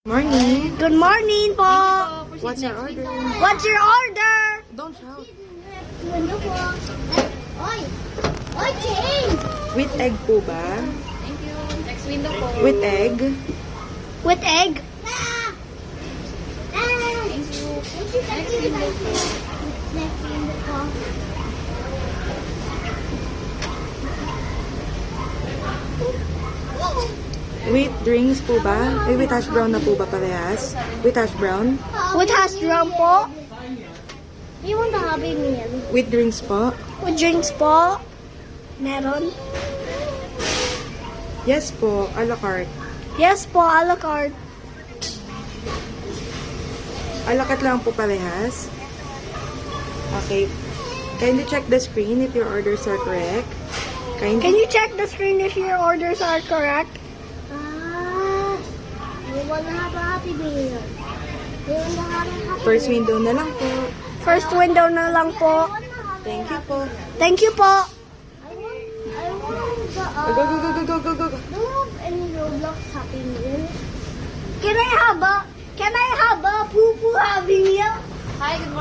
Morning. Good morning po. What's your order? What's your order? Don't shout. Oy! Oy, change! With egg po ba? Thank you. Next window po. With egg? With egg? Thank you. Next window po. Next window po. With drinks po ba? With hash brown na po ba parehas? With hash brown? With hash brown po. You want the Happy Meal? With drinks po? With drinks po. Meron? Yes po, a la carte. Yes po, a la carte. A la carte lang po parehas. Okay. Kindly check the screen if your orders are correct. Can you check the screen if your orders are correct? You want to have a Happy Meal. You want to have a Happy First window na lang po. First window na lang po. Thank you po. Thank you po. I want the, Go, go, go, go, go, go, go. do you have any Roblox Happy Meal? Can I have a poo-poo Happy Meal? Hi, good morning.